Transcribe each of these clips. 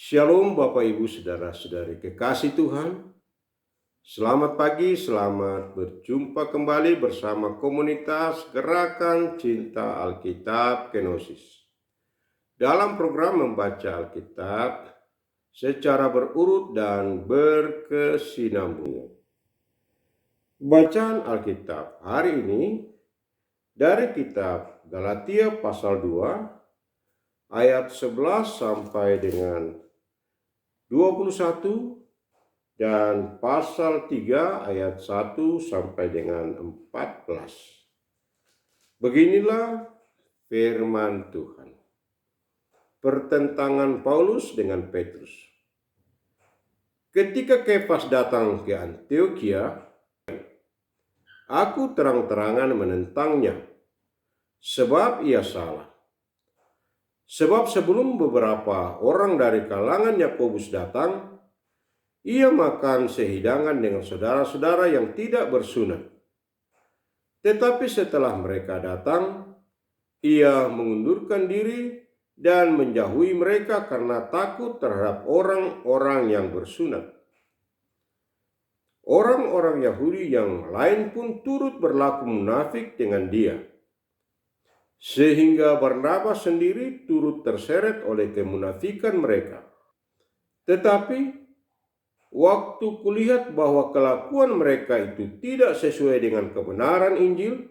Shalom Bapak Ibu Saudara-saudari kekasih Tuhan. Selamat pagi, selamat berjumpa kembali bersama komunitas Gerakan Cinta Alkitab Kenosis. Dalam program membaca Alkitab secara berurut dan berkesinambungan. Bacaan Alkitab hari ini dari kitab Galatia pasal 2 ayat 11 sampai dengan 21 dan pasal 3 ayat 1 sampai dengan 14. Beginilah firman Tuhan. Pertentangan Paulus dengan Petrus. Ketika Kefas datang ke Antiokhia, aku terang-terangan menentangnya, sebab ia salah. Sebab sebelum beberapa orang dari kalangan Yakobus datang, ia makan sehidangan dengan saudara-saudara yang tidak bersunat. Tetapi setelah mereka datang, ia mengundurkan diri dan menjauhi mereka karena takut terhadap orang-orang yang bersunat. Orang-orang Yahudi yang lain pun turut berlaku munafik dengan dia, sehingga Barnabas sendiri turut terseret oleh kemunafikan mereka. Tetapi waktu kulihat bahwa kelakuan mereka itu tidak sesuai dengan kebenaran Injil,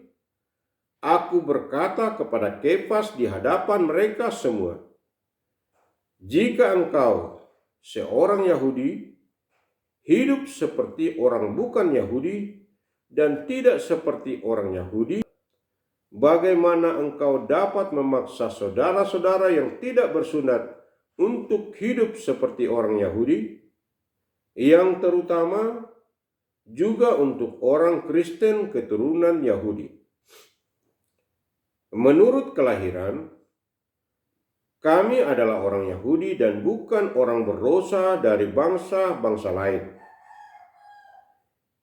aku berkata kepada Kefas di hadapan mereka semua, "Jika engkau seorang Yahudi hidup seperti orang bukan Yahudi dan tidak seperti orang Yahudi, bagaimana engkau dapat memaksa saudara-saudara yang tidak bersunat untuk hidup seperti orang Yahudi, yang terutama juga untuk orang Kristen keturunan Yahudi? Menurut kelahiran, kami adalah orang Yahudi dan bukan orang berdosa dari bangsa-bangsa lain.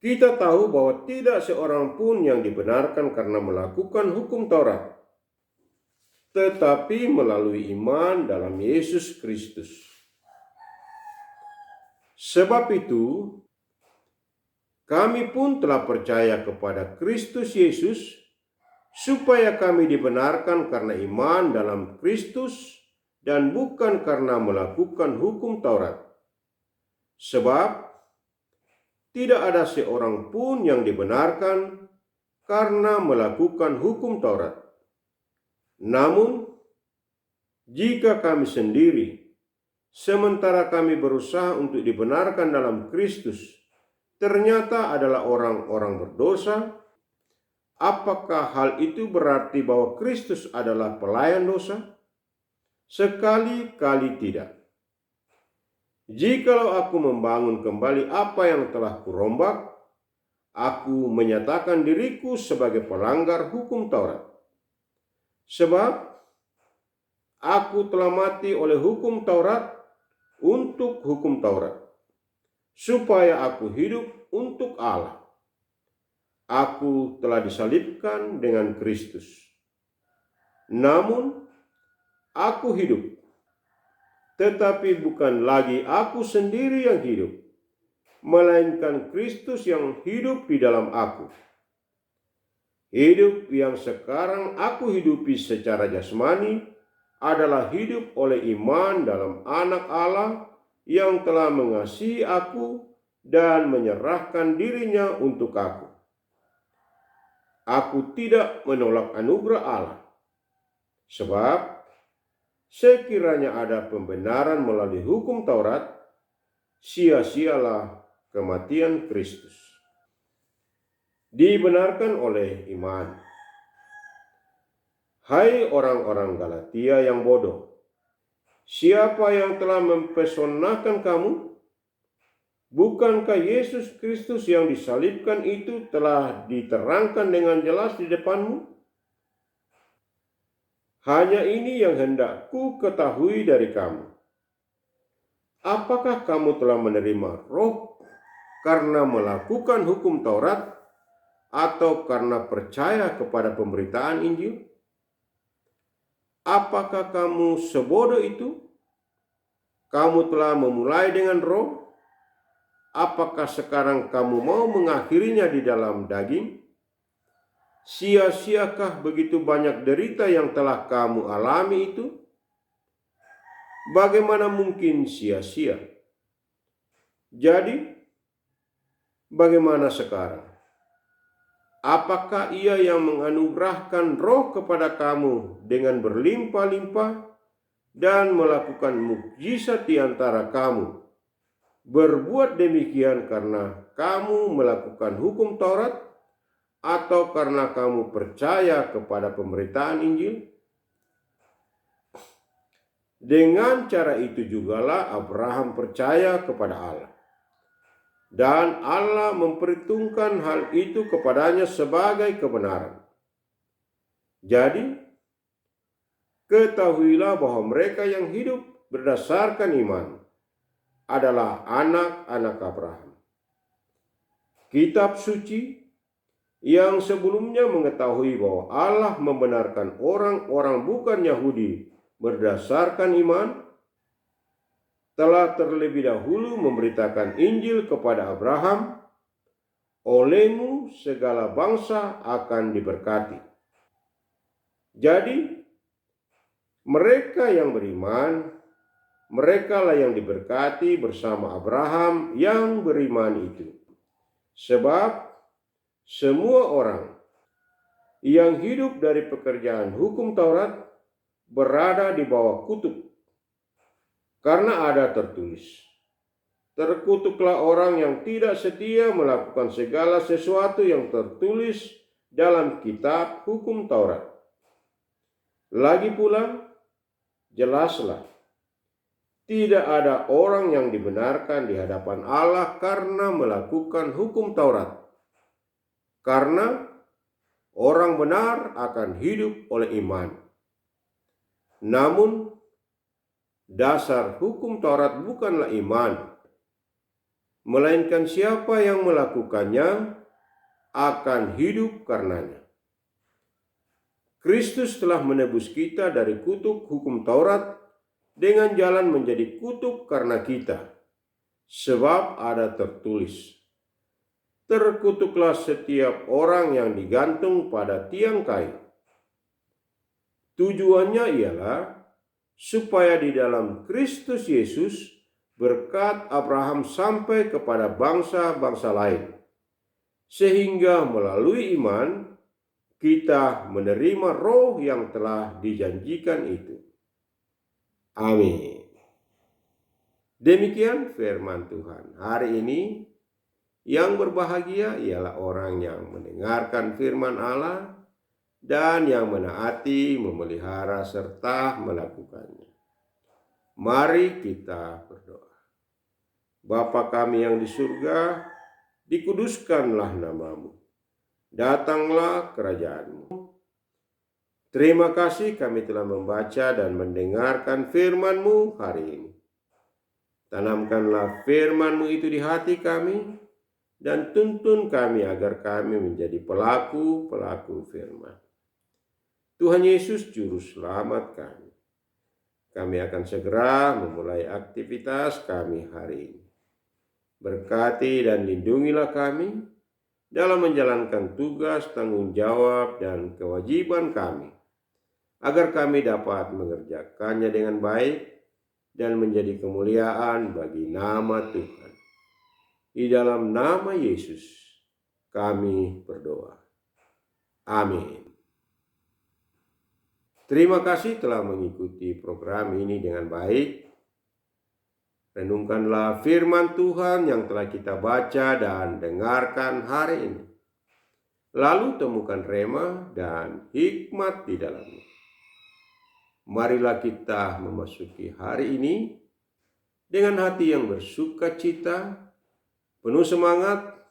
Kita tahu bahwa tidak seorang pun yang dibenarkan karena melakukan hukum Taurat, tetapi melalui iman dalam Yesus Kristus. Sebab itu, kami pun telah percaya kepada Kristus Yesus, supaya kami dibenarkan karena iman dalam Kristus dan bukan karena melakukan hukum Taurat. Sebab tidak ada seorang pun yang dibenarkan karena melakukan hukum Taurat. Namun, jika kami sendiri, sementara kami berusaha untuk dibenarkan dalam Kristus, ternyata adalah orang-orang berdosa, apakah hal itu berarti bahwa Kristus adalah pelayan dosa? Sekali-kali tidak. Jikalau aku membangun kembali apa yang telah kurombak, aku menyatakan diriku sebagai pelanggar hukum Taurat. Sebab aku telah mati oleh hukum Taurat untuk hukum Taurat, supaya aku hidup untuk Allah. Aku telah disalibkan dengan Kristus. Namun aku hidup, tetapi bukan lagi aku sendiri yang hidup, melainkan Kristus yang hidup di dalam aku. Hidup yang sekarang aku hidupi secara jasmani adalah hidup oleh iman dalam Anak Allah yang telah mengasihi aku dan menyerahkan dirinya untuk aku. Aku tidak menolak anugerah Allah, sebab sekiranya ada pembenaran melalui hukum Taurat, sia-sialah kematian Kristus. Dibenarkan oleh iman. Hai orang-orang Galatia yang bodoh, siapa yang telah mempesonakan kamu? Bukankah Yesus Kristus yang disalibkan itu telah diterangkan dengan jelas di depanmu? Hanya ini yang hendak ku ketahui dari kamu. Apakah kamu telah menerima Roh karena melakukan hukum Taurat atau karena percaya kepada pemberitaan Injil? Apakah kamu sebodoh itu? kamu telah memulai dengan roh, apakah sekarang kamu mau mengakhirinya di dalam daging? Sia-siakah begitu banyak derita yang telah kamu alami itu? Bagaimana mungkin sia-sia? Jadi, bagaimana sekarang? Apakah Ia yang menganugerahkan roh kepada kamu dengan berlimpah-limpah dan melakukan mukjizat di antara kamu, berbuat demikian karena kamu melakukan hukum Taurat atau karena kamu percaya kepada pemberitaan Injil? Dengan cara itu jugalah Abraham percaya kepada Allah, dan Allah memperhitungkan hal itu kepadanya sebagai kebenaran. Jadi, ketahuilah bahwa mereka yang hidup berdasarkan iman adalah anak-anak Abraham. Kitab suci yang sebelumnya mengetahui bahwa Allah membenarkan orang-orang bukan Yahudi berdasarkan iman, telah terlebih dahulu memberitakan Injil kepada Abraham, olehmu segala bangsa akan diberkati. Jadi, mereka yang beriman, merekalah yang diberkati bersama Abraham yang beriman itu. Sebab semua orang yang hidup dari pekerjaan hukum Taurat berada di bawah kutuk. Karena ada tertulis, terkutuklah orang yang tidak setia melakukan segala sesuatu yang tertulis dalam kitab hukum Taurat. Lagi pula, jelaslah, tidak ada orang yang dibenarkan di hadapan Allah karena melakukan hukum Taurat. Karena orang benar akan hidup oleh iman. Namun, dasar hukum Taurat bukanlah iman, melainkan siapa yang melakukannya akan hidup karenanya. Kristus telah menebus kita dari kutuk hukum Taurat dengan jalan menjadi kutuk karena kita, sebab ada tertulis, terkutuklah setiap orang yang digantung pada tiang kayu. Tujuannya ialah supaya di dalam Kristus Yesus berkat Abraham sampai kepada bangsa-bangsa lain, sehingga melalui iman kita menerima roh yang telah dijanjikan itu. Amin. Demikian firman Tuhan hari ini. Yang berbahagia ialah orang yang mendengarkan firman Allah dan yang menaati, memelihara, serta melakukannya. Mari kita berdoa. Bapa kami yang di surga, dikuduskanlah namamu. Datanglah kerajaanmu. Terima kasih kami telah membaca dan mendengarkan firman-Mu hari ini. Tanamkanlah firman-Mu itu di hati kami, dan tuntun kami agar kami menjadi pelaku-pelaku firman. Tuhan Yesus Juru Selamat kami. Kami akan segera memulai aktivitas kami hari ini. Berkati dan lindungilah kami dalam menjalankan tugas, tanggung jawab, dan kewajiban kami, agar kami dapat mengerjakannya dengan baik dan menjadi kemuliaan bagi nama Tuhan. Di dalam nama Yesus kami berdoa. Amin. Terima kasih telah mengikuti program ini dengan baik. Renungkanlah firman Tuhan yang telah kita baca dan dengarkan hari ini. Lalu temukan rema dan hikmat di dalamnya. Marilah kita memasuki hari ini dengan hati yang bersukacita, penuh semangat,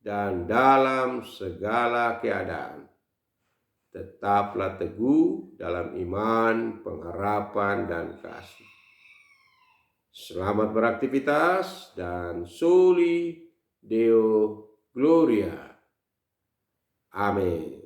dan dalam segala keadaan tetaplah teguh dalam iman, pengharapan, dan kasih. Selamat beraktivitas dan soli Deo Gloria. Amin.